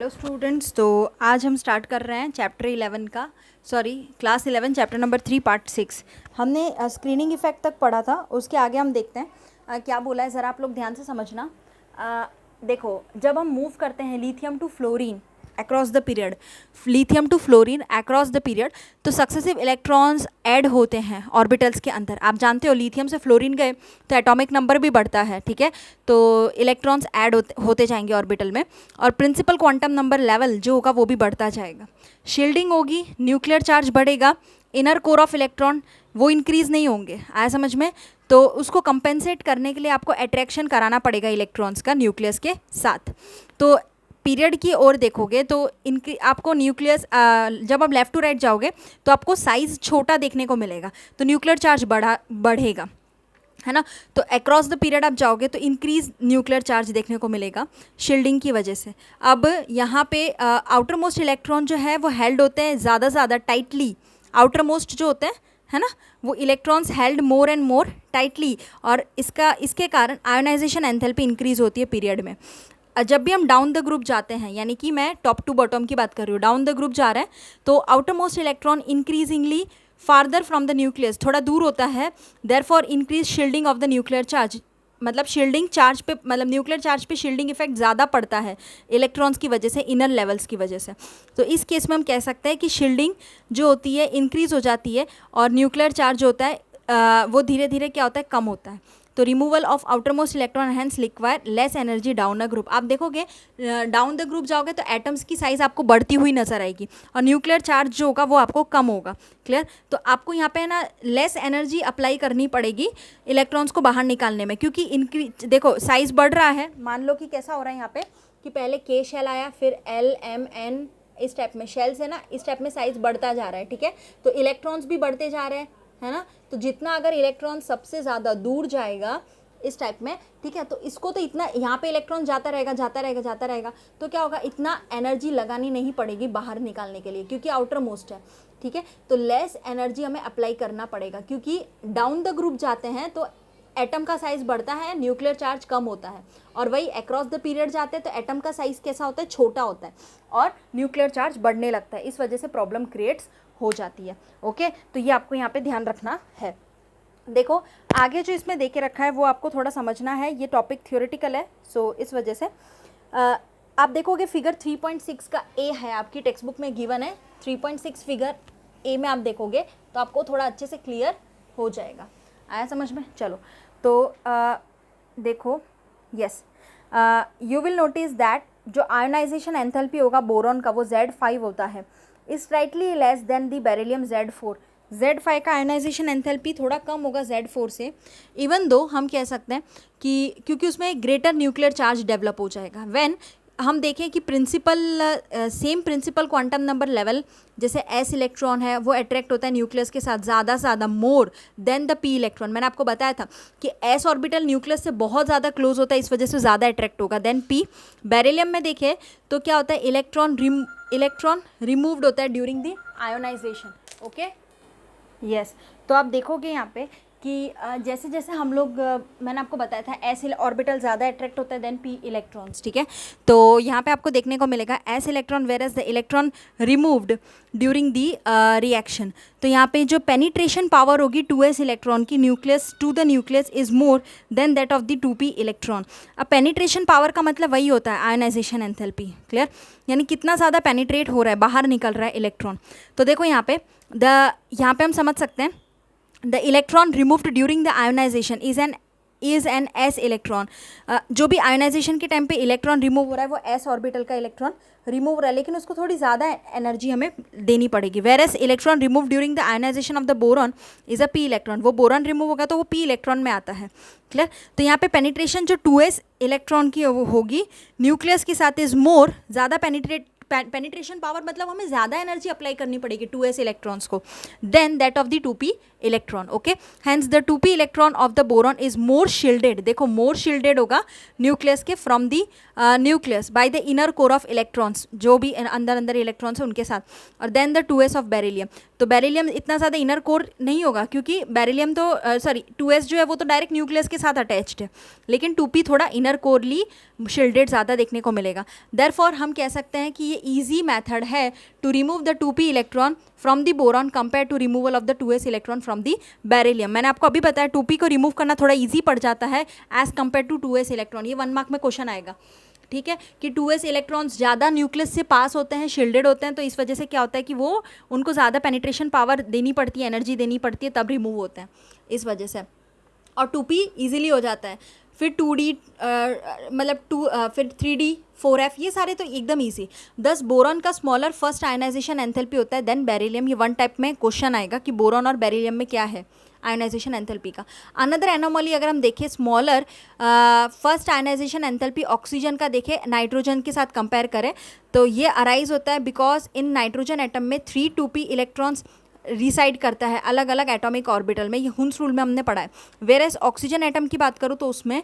Hello students, तो आज हम स्टार्ट कर रहे हैं चैप्टर 11 का क्लास 11 चैप्टर नंबर 3 पार्ट 6। हमने स्क्रीनिंग इफेक्ट तक पढ़ा था। उसके आगे हम देखते हैं क्या बोला है। ज़रा आप लोग ध्यान से समझना। देखो, जब हम मूव करते हैं lithium to fluorine across the period, lithium to fluorine across the period, तो सक्सेसिव इलेक्ट्रॉन्स ऐड होते हैं ऑर्बिटल्स के अंदर। आप जानते हो लिथियम से फ्लोरीन गए तो एटॉमिक नंबर भी बढ़ता है, ठीक है। तो इलेक्ट्रॉन्स ऐड होते जाएंगे ऑर्बिटल में, और प्रिंसिपल क्वांटम नंबर लेवल जो होगा वो भी बढ़ता जाएगा। शील्डिंग होगी, न्यूक्लियर चार्ज बढ़ेगा, इनर कोर ऑफ इलेक्ट्रॉन वो इंक्रीज़ नहीं होंगे। आया समझ में? तो उसको कंपेंसेट करने के लिए आपको अट्रैक्शन कराना पड़ेगा इलेक्ट्रॉन्स का न्यूक्लियस के साथ। तो पीरियड की ओर देखोगे तो इनकी आपको न्यूक्लियस, जब आप लेफ़्ट टू राइट जाओगे तो आपको साइज़ छोटा देखने को मिलेगा, तो न्यूक्लियर चार्ज बढ़ेगा, है ना। तो अक्रॉस द पीरियड आप जाओगे तो इंक्रीज न्यूक्लियर चार्ज देखने को मिलेगा शील्डिंग की वजह से। अब यहाँ पे आउटर मोस्ट इलेक्ट्रॉन जो है वो हेल्ड होते हैं ज़्यादा ज़्यादा टाइटली। आउटर मोस्ट जो होते हैं, है ना, वो electrons held more and more tightly, और इसके कारण आयोनाइजेशन एंथैल्पी इंक्रीज होती है पीरियड में। जब भी हम डाउन द ग्रुप जाते हैं, यानी कि मैं टॉप टू बॉटम की बात कर रही हूँ, डाउन द ग्रुप जा रहे हैं तो outer most electron increasingly farther from the nucleus, थोड़ा दूर होता है, therefore increase shielding of the nuclear charge. मतलब शील्डिंग चार्ज पे, मतलब न्यूक्लियर चार्ज पे शील्डिंग इफेक्ट ज़्यादा पड़ता है इलेक्ट्रॉन्स की वजह से, इनर लेवल्स की वजह से। तो इस केस में हम कह सकते हैं कि शील्डिंग जो होती है इंक्रीज हो जाती है, और न्यूक्लियर चार्ज जो होता है वो धीरे धीरे क्या होता है, कम होता है। तो removal of outermost electron hence require less energy down a group. आप देखोगे डाउन द ग्रुप जाओगे तो एटम्स की साइज़ आपको बढ़ती हुई नजर आएगी, और न्यूक्लियर चार्ज जो होगा वो आपको कम होगा। क्लियर? तो आपको यहाँ पे ना लेस एनर्जी अप्लाई करनी पड़ेगी इलेक्ट्रॉन्स को बाहर निकालने में, क्योंकि इंक्रीज, देखो साइज़ बढ़ रहा है। मान लो कि कैसा हो रहा है यहाँ पे कि पहले के शेल आया, फिर एल एम एन, इस टाइप में शेल से ना, इस टाइप में साइज़ बढ़ता जा रहा है, ठीक है। तो इलेक्ट्रॉन्स भी बढ़ते जा रहे हैं, है ना। तो जितना अगर इलेक्ट्रॉन सबसे ज़्यादा दूर जाएगा इस टाइप में, ठीक है, तो इसको तो इतना यहाँ पे इलेक्ट्रॉन जाता रहेगा जाता रहेगा जाता रहेगा, तो क्या होगा, इतना एनर्जी लगानी नहीं पड़ेगी बाहर निकालने के लिए, क्योंकि आउटर मोस्ट है, ठीक है। तो लेस एनर्जी हमें अप्लाई करना पड़ेगा, क्योंकि डाउन द ग्रुप जाते हैं तो एटम का साइज बढ़ता है, न्यूक्लियर चार्ज कम होता है, और वही अक्रॉस द पीरियड जाते हैं तो एटम का साइज कैसा होता है, छोटा होता है, और न्यूक्लियर चार्ज बढ़ने लगता है। इस वजह से प्रॉब्लम क्रिएट्स हो जाती है। ओके, तो ये आपको यहाँ पे ध्यान रखना है। देखो आगे जो इसमें देके रखा है वो आपको थोड़ा समझना है, ये टॉपिक थ्योरेटिकल है, सो इस वजह से आप देखोगे फिगर 3.6 का ए है, आपकी टेक्स्ट बुक में गिवन है। 3.6 फिगर ए में आप देखोगे तो आपको थोड़ा अच्छे से क्लियर हो जाएगा। आया समझ में? चलो, तो देखो, yes, you will notice that जो आयोनाइजेशन एंथैल्पी होगा बोरॉन का वो Z5 होता है, is slightly less than the beryllium Z4। Z5 का आयोनाइजेशन एंथैल्पी थोड़ा कम होगा Z4 से, इवन दो हम कह सकते हैं कि क्योंकि उसमें ग्रेटर न्यूक्लियर चार्ज डेवलप हो जाएगा। व्हेन हम देखें कि same principal quantum number level, जैसे S इलेक्ट्रॉन है वो अट्रैक्ट होता है न्यूक्लियस के साथ ज़्यादा से ज़्यादा, more than the P electron. मैंने आपको बताया था कि S ऑर्बिटल न्यूक्लियस से बहुत ज़्यादा क्लोज होता है, इस वजह से ज़्यादा अट्रैक्ट होगा देन P। बेरिलियम में देखें तो क्या होता है, इलेक्ट्रॉन रिमूव्ड होता है during the ionisation. Okay, yes, तो आप देखोगे यहाँ पे कि जैसे जैसे हम लोग, मैंने आपको बताया था एस ऑर्बिटल ज़्यादा अट्रैक्ट होता है देन पी इलेक्ट्रॉन्स, ठीक है। तो यहाँ पे आपको देखने को मिलेगा s electron whereas the electron removed during the reaction. तो यहाँ पे जो पेनिट्रेशन पावर होगी 2s इलेक्ट्रॉन की nucleus to the nucleus is more than that of the 2p electron. अब पेनिट्रेशन पावर का मतलब वही होता है आयोनाइजेशन एंथैल्पी। क्लियर? यानी कितना ज़्यादा पेनिट्रेट हो रहा है, बाहर निकल रहा है इलेक्ट्रॉन। तो देखो यहाँ पे यहाँ पे हम समझ सकते हैं the electron removed during the ionisation is an s electron. जो भी आयोनाइजेशन के टाइम पे इलेक्ट्रॉन रिमूव हो रहा है वो एस ऑर्बिटल का इलेक्ट्रॉन रिमूव हो रहा है, लेकिन उसको थोड़ी ज़्यादा एनर्जी हमें देनी पड़ेगी। Whereas electron remove during the ionisation of the boron is a p electron. वो बोरॉन रिमूव होगा तो वो पी इलेक्ट्रॉन में आता है। क्लियर? तो यहाँ पे पेनिट्रेशन जो 2s इलेक्ट्रॉन की होगी न्यूक्लियस के साथ इज मोर, ज़्यादा पेनिट्रेशन पावर मतलब हमें ज़्यादा एनर्जी अप्लाई करनी पड़ेगी 2s इलेक्ट्रॉन्स को then that of the 2p electron. Okay, hence the 2p electron of the boron is more shielded. देखो मोर शील्डेड होगा न्यूक्लियस के from the nucleus by the inner core of electrons, जो भी अंदर अंदर electrons है उनके साथ, और then the 2s of beryllium. तो बेरिलियम इतना ज़्यादा इनर कोर नहीं होगा, क्योंकि बेरिलियम तो 2s जो है वो तो डायरेक्ट न्यूक्लियस के साथ अटैच्ड है, लेकिन 2p थोड़ा इनर कोरली शील्डेड ज़्यादा देखने को मिलेगा। देयरफॉर हम कह सकते हैं कि ये ईजी मैथड है to remove the 2p electron from the boron compare to removal of the 2s electron from the beryllium. मैंने आपको अभी बताया 2p को रिमूव करना थोड़ा ईजी पड़ जाता है as compare to 2s electron. ये 1 मार्क में क्वेश्चन आएगा, ठीक है, कि 2s इलेक्ट्रॉन्स ज़्यादा न्यूक्लियस से पास होते हैं, शील्डेड होते हैं, तो इस वजह से क्या होता है कि वो उनको ज़्यादा पेनिट्रेशन पावर देनी पड़ती है, एनर्जी देनी पड़ती है, तब रिमूव होते हैं इस वजह से। और 2p ईजिली हो जाता है। फिर 2d मतलब फिर 3d 4f ये सारे तो एकदम ईजी। 10 बोरॉन का स्मॉलर फर्स्ट आयनाइजेशन एंथैल्पी होता है देन बेरिलियम। ये 1 टाइप में क्वेश्चन आएगा कि बोरॉन और बेरिलियम में क्या है आयनाइजेशन एंथैल्पी का। अनदर एनोमली अगर हम देखें smaller first ionization enthalpy oxygen का देखें नाइट्रोजन के साथ कंपेयर करें तो ये अराइज होता है बिकॉज इन नाइट्रोजन एटम में 3 2p इलेक्ट्रॉन्स रिसाइड करता है अलग अलग एटॉमिक ऑर्बिटल में, ये हुन्स रूल में हमने पढ़ा है। वेयरएज ऑक्सीजन एटम की बात करूँ तो उसमें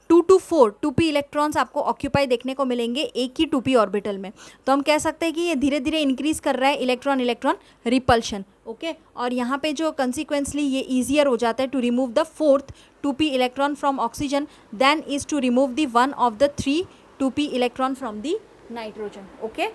2 to 4 2p इलेक्ट्रॉन्स आपको ऑक्यूपाई देखने को मिलेंगे एक ही 2p ऑर्बिटल में। तो हम कह सकते हैं कि ये धीरे धीरे इंक्रीज कर रहा है इलेक्ट्रॉन इलेक्ट्रॉन रिपल्शन, ओके। और यहाँ पे जो कंसिक्वेंसली ये ईजियर हो जाता है to remove the 4th 2p electron from oxygen than is to remove the 1 of the 3 2p electron from the nitrogen, okay.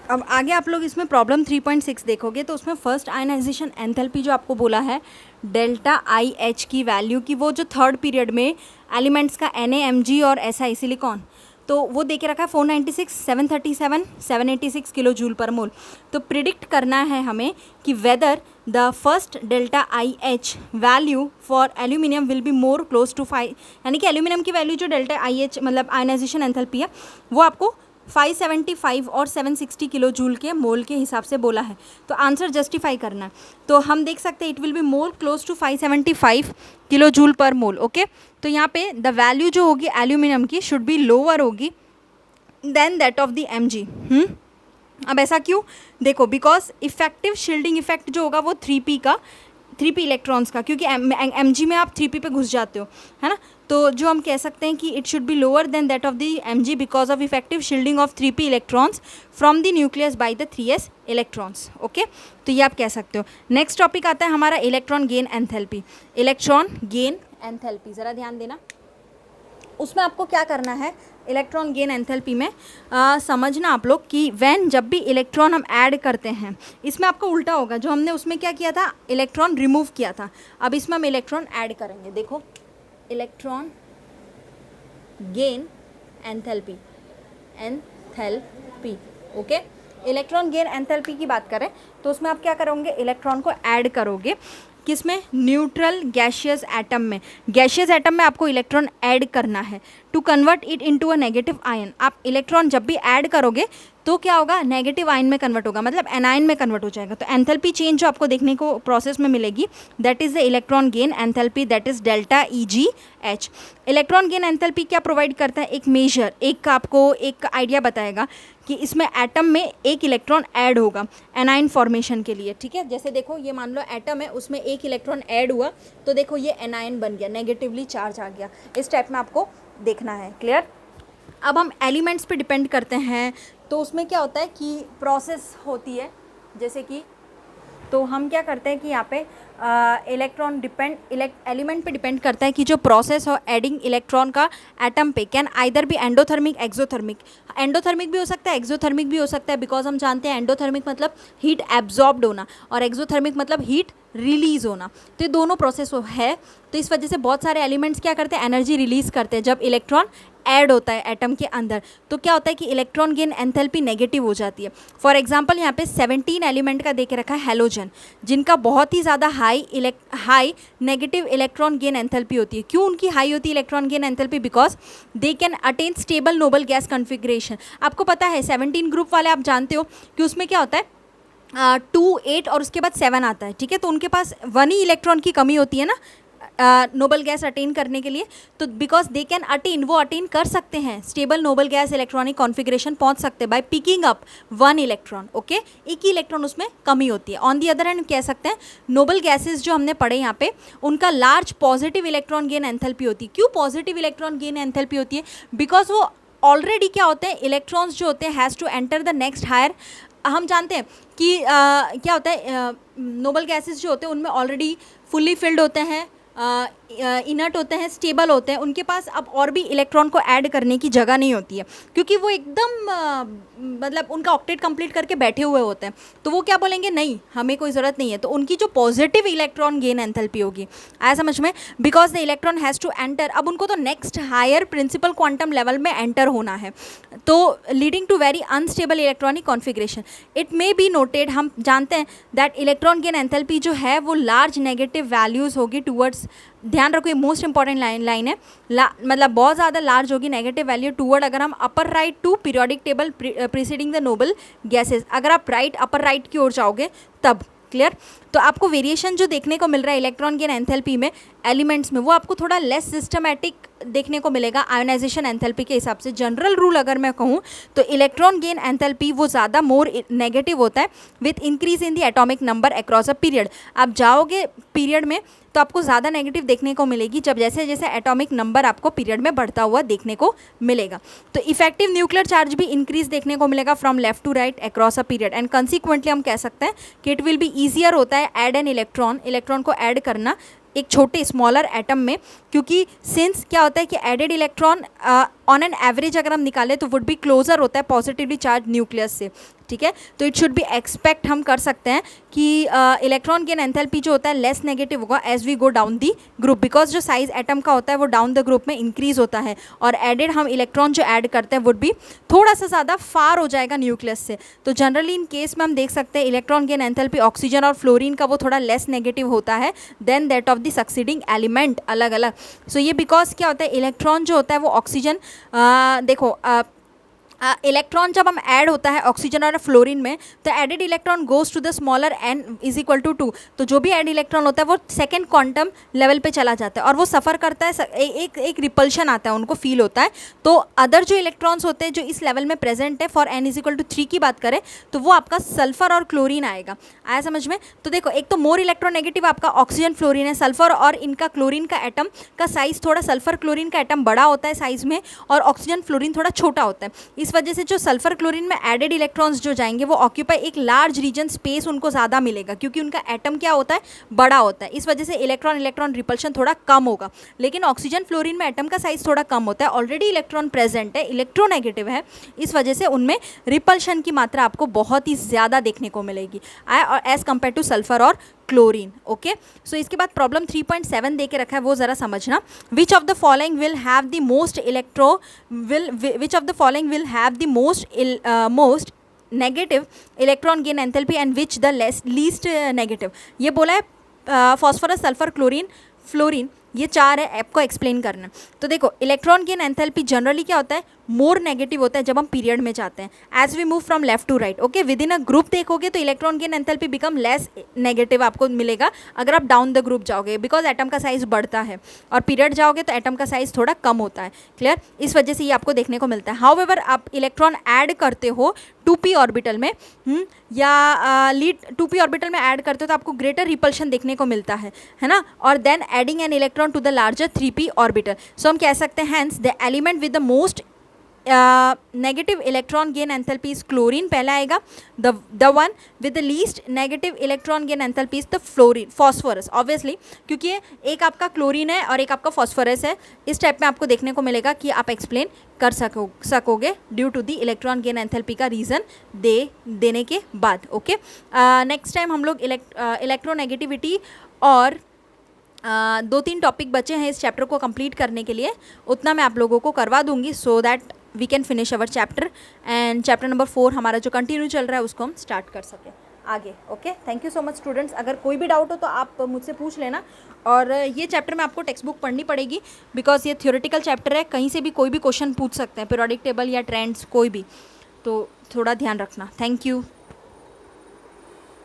अब आगे आप लोग इसमें प्रॉब्लम 3.6 देखोगे तो उसमें फर्स्ट आयनाइजेशन एंथैल्पी जो आपको बोला है डेल्टा आई एच की वैल्यू की, वो जो थर्ड पीरियड में एलिमेंट्स का Na और Si सिलिकॉन, तो वो दे के रखा है 496 737 786 किलो जूल पर मोल। तो प्रिडिक्ट करना है हमें कि whether the first delta I H value for aluminium will be more close to 5, यानी कि एल्यूमिनियम की वैल्यू जो डेल्टा आई एच मतलब आयनाइजेशन एंथैल्पी है वो आपको 575 और 760 किलो जूल के मोल के हिसाब से बोला है। तो आंसर जस्टिफाई करना है, तो हम देख सकते हैं it will be more close to 575 kilo joule per mole, okay. तो यहाँ पे द वैल्यू जो होगी एल्यूमिनियम की शुड बी लोअर होगी than that of the Mg। अब ऐसा क्यों, देखो बिकॉज इफेक्टिव शील्डिंग इफेक्ट जो होगा वो 3p इलेक्ट्रॉन्स का, क्योंकि Mg में आप 3p पे घुस जाते हो, है ना। तो जो हम कह सकते हैं कि it should be lower than that of the Mg because of effective shielding of 3p electrons from the nucleus by the 3s electrons, okay. तो ये आप कह सकते हो। नेक्स्ट टॉपिक आता है हमारा electron gain enthalpy. Electron gain enthalpy ज़रा ध्यान देना, उसमें आपको क्या करना है इलेक्ट्रॉन गेन एंथैल्पी में समझना आप लोग कि व्हेन जब भी इलेक्ट्रॉन हम ऐड करते हैं इसमें आपको उल्टा होगा। जो हमने उसमें क्या किया था इलेक्ट्रॉन रिमूव किया था, अब इसमें हम इलेक्ट्रॉन ऐड करेंगे। देखो electron gain enthalpy okay. Electron gain enthalpy की बात करें तो उसमें आप क्या करोगे इलेक्ट्रॉन को ऐड करोगे किसमें, न्यूट्रल गैशियस एटम में। गैशियस एटम में आपको इलेक्ट्रॉन ऐड करना है to convert it into a negative ion. आप इलेक्ट्रॉन जब भी ऐड करोगे तो क्या होगा नेगेटिव आयन में कन्वर्ट होगा, मतलब एनायन में कन्वर्ट हो जाएगा। तो एंथैल्पी चेंज जो आपको देखने को प्रोसेस में मिलेगी that is the electron gain enthalpy, that is delta EgH। Electron gain enthalpy क्या प्रोवाइड करता है, एक मेजर, एक आपको एक आइडिया बताएगा कि इसमें एटम में एक इलेक्ट्रॉन ऐड होगा एनाइन फॉर्मेशन के लिए, ठीक है। जैसे देखो ये मान लो एटम है उसमें एक इलेक्ट्रॉन ऐड हुआ तो देखो ये एनाइन बन गया, नेगेटिवली चार्ज आ गया, इस टाइप में आपको देखना है, क्लियर। अब हम एलिमेंट्स पे डिपेंड करते हैं तो उसमें क्या होता है कि प्रोसेस होती है, जैसे कि तो हम क्या करते हैं कि यहाँ पे इलेक्ट्रॉन एलिमेंट पे डिपेंड करता है कि जो प्रोसेस हो एडिंग इलेक्ट्रॉन का एटम पे कैन आइदर भी एंडोथर्मिक एक्सोथर्मिक। एंडोथर्मिक भी हो सकता है एक्सोथर्मिक भी हो सकता है, बिकॉज हम जानते हैं एंडोथर्मिक मतलब हीट एब्जॉर्ब्ड होना और एक्सोथर्मिक मतलब हीट रिलीज होना। तो ये दोनों प्रोसेस है, तो इस वजह से बहुत सारे एलिमेंट्स क्या करते हैं एनर्जी रिलीज करते हैं जब इलेक्ट्रॉन ऐड होता है एटम के अंदर। तो क्या होता है कि इलेक्ट्रॉन गेन एंथैल्पी नेगेटिव हो जाती है। फॉर एग्जांपल यहाँ पे 17 एलिमेंट का देके रखा है हैलोजन, जिनका बहुत ही ज़्यादा high negative electron gain enthalpy होती है। क्यों उनकी हाई होती है electron gain enthalpy, because they can attain stable noble gas configuration. आपको पता है 17 ग्रुप वाले आप जानते हो कि उसमें क्या होता है 2 8 और उसके बाद 7 आता है, ठीक है। तो उनके पास 1 ही इलेक्ट्रॉन की कमी होती है ना नोबल गैस अटेन करने के लिए। तो बिकॉज दे कैन अटेन, वो अटेन कर सकते हैं stable noble gas electronic configuration पहुंच सकते हैं by picking up 1 electron, okay. एक ही इलेक्ट्रॉन उसमें कमी होती है। ऑन दी अदर हैंड कह सकते हैं नोबल गैसेज जो हमने पढ़े यहाँ पे उनका large positive electron gain enthalpy होती है। क्यों पॉजिटिव इलेक्ट्रॉन गेन एंथैल्पी होती है, बिकॉज वो ऑलरेडी क्या होते हैं इलेक्ट्रॉन्स जो होते हैं has to enter the next higher. हम जानते हैं कि क्या होता है नोबल गैसेज जो होते हैं उनमें ऑलरेडी फुल्ली फिल्ड होते हैं इनर्ट होते हैं, स्टेबल होते हैं, उनके पास अब और भी इलेक्ट्रॉन को ऐड करने की जगह नहीं होती है, क्योंकि वो एकदम मतलब उनका ऑक्टेट कंप्लीट करके बैठे हुए होते हैं। तो वो क्या बोलेंगे, नहीं हमें कोई ज़रूरत नहीं है। तो उनकी जो पॉजिटिव इलेक्ट्रॉन गेन एंथैल्पी होगी, आया समझ में, because the electron has to enter, अब उनको तो next higher principal quantum level में एंटर होना है, तो leading to very unstable electronic configuration. It may be noted, हम जानते हैं दैट इलेक्ट्रॉन गेन एंथैल्पी जो है वो लार्ज नेगेटिव वैल्यूज़ होगी टूवर्ड्स, ध्यान रखो ये मोस्ट इंपॉर्टेंट लाइन है, मतलब बहुत ज़्यादा लार्ज होगी नेगेटिव वैल्यू टूवर्ड, अगर हम upper right to periodic table preceding the noble gases, अगर आप राइट अपर राइट की ओर जाओगे तब, क्लियर। तो आपको वेरिएशन जो देखने को मिल रहा है इलेक्ट्रॉन गेन एंथैल्पी में एलिमेंट्स में, वो आपको थोड़ा लेस सिस्टमैटिक देखने को मिलेगा आयोनाइजेशन एंथैल्पी के हिसाब से। जनरल रूल अगर मैं कहूँ तो इलेक्ट्रॉन गेन एंथैल्पी वो ज़्यादा मोर नेगेटिव होता है with increase in the atomic number across a period. आप जाओगे पीरियड में तो आपको ज़्यादा नेगेटिव देखने को मिलेगी जब जैसे जैसे एटॉमिक नंबर आपको पीरियड में बढ़ता हुआ देखने को मिलेगा। तो इफेक्टिव न्यूक्लियर चार्ज भी इंक्रीज देखने को मिलेगा from left to right across a period, and consequently हम कह सकते हैं कि इट विल बी ईजियर होता है ऐड एन इलेक्ट्रॉन को ऐड करना एक छोटे स्मॉलर एटम में, क्योंकि सिंस क्या होता है कि added electron on an average अगर हम निकालें तो वुड बी क्लोजर होता है पॉजिटिवली चार्ज न्यूक्लियस से, ठीक है। तो इट शुड बी एक्सपेक्ट, हम कर सकते हैं कि इलेक्ट्रॉन गेन एंथैल्पी जो होता है लेस नेगेटिव होगा as we go down the group, because जो साइज एटम का होता है वो डाउन द ग्रुप में इंक्रीज होता है, और एडेड हम इलेक्ट्रॉन जो ऐड करते हैं वुड भी थोड़ा सा ज़्यादा फार हो जाएगा न्यूक्लियस से। तो जनरली इन केस में हम देख सकते हैं इलेक्ट्रॉन गेन एंथैल्पी ऑक्सीजन और फ्लोरीन का वो थोड़ा लेस नेगेटिव होता है than that of the succeeding element अलग अलग। सो ये बिकॉज क्या होता है इलेक्ट्रॉन जो होता है वो ऑक्सीजन, देखो इलेक्ट्रॉन जब हम ऐड होता है ऑक्सीजन और फ्लोरीन में तो added electron goes to the smaller n is equal to 2, तो जो भी एड इलेक्ट्रॉन होता है वो सेकंड क्वांटम लेवल पे चला जाता है और वो सफ़र करता है, एक रिपल्शन आता है, उनको फील होता है। तो अदर जो इलेक्ट्रॉन्स होते हैं जो इस लेवल में प्रेजेंट है for n is equal to 3 की बात करें तो वो आपका सल्फर और क्लोरीन आएगा, आया समझ में। तो देखो एक तो मोर इलेक्ट्रोनेगेटिव आपका ऑक्सीजन फ्लोरीन है, सल्फर और इनका क्लोरीन का एटम का साइज थोड़ा, सल्फर क्लोरीन का एटम बड़ा होता है साइज में और ऑक्सीजन फ्लोरीन थोड़ा छोटा होता है। इस वजह से जो सल्फर क्लोरीन में एडेड इलेक्ट्रॉन्स जो जाएंगे वो ऑक्यूपाई एक लार्ज रीजन स्पेस उनको ज़्यादा मिलेगा क्योंकि उनका एटम क्या होता है, बड़ा होता है। इस वजह से इलेक्ट्रॉन रिपल्शन थोड़ा कम होगा। लेकिन ऑक्सीजन फ्लोरीन में एटम का साइज थोड़ा कम होता है, ऑलरेडी इलेक्ट्रॉन प्रेजेंट है, इलेक्ट्रोनेगेटिव है, इस वजह से उनमें रिपल्शन की मात्रा आपको बहुत ही ज़्यादा देखने को मिलेगी और एज कम्पेयर टू सल्फर और क्लोरीन। ओके, सो इसके बाद प्रॉब्लम 3.7 दे के रखा है, वो ज़रा समझना। Which of the following will have the most which of the following will have the most negative electron gain enthalpy and which the least negative. ये बोला है फॉस्फोरस, सल्फर, क्लोरीन, फ्लोरीन, ये चार है, आपको एक्सप्लेन करना। तो देखो इलेक्ट्रॉन गेन एंथैल्पी जनरली क्या होता है, मोर नेगेटिव होता है जब हम पीरियड में जाते हैं as we move from left to right. Okay, within a group देखोगे तो electron gain enthalpy become less negative आपको मिलेगा अगर आप डाउन द ग्रुप जाओगे, बिकॉज एटम का साइज बढ़ता है, और पीरियड जाओगे तो एटम का साइज थोड़ा कम होता है, क्लियर। इस वजह से ये आपको देखने को मिलता है। हाउएवर आप इलेक्ट्रॉन ऐड करते हो 2p ऑर्बिटल में या लीड 2p ऑर्बिटल में ऐड करते हो तो आपको ग्रेटर रिपल्शन देखने को मिलता है ना, और then adding an electron to the larger 3p orbital. So हम कह सकते हैं hence the element with the most negative electron gain enthalpy is chlorine, पहला आएगा। The one with the least negative electron gain enthalpy is the fluorine, phosphorus, obviously क्योंकि एक आपका chlorine है और एक आपका फॉस्फोरस है। इस टाइप में आपको देखने को मिलेगा कि आप एक्सप्लेन कर सकोगे due to the electron gain enthalpy का रीज़न देने के बाद। ओके, नेक्स्ट टाइम हम लोग इलेक्ट्रोनेगेटिविटी और 2-3 टॉपिक बचे हैं इस चैप्टर को कंप्लीट करने के लिए, उतना मैं आप लोगों को करवा दूंगी so that we can finish our chapter and chapter number 4 हमारा जो कंटिन्यू चल रहा है उसको हम स्टार्ट कर सकें आगे। Okay, thank you so much students. अगर कोई भी डाउट हो तो आप मुझसे पूछ लेना, और ये चैप्टर में आपको टेक्स्ट बुक पढ़नी पड़ेगी बिकॉज ये थ्योरेटिकल चैप्टर है, कहीं से भी कोई भी क्वेश्चन पूछ सकते हैं, पीरियोडिक टेबल या ट्रेंड्स कोई भी, तो थोड़ा ध्यान रखना। Thank you.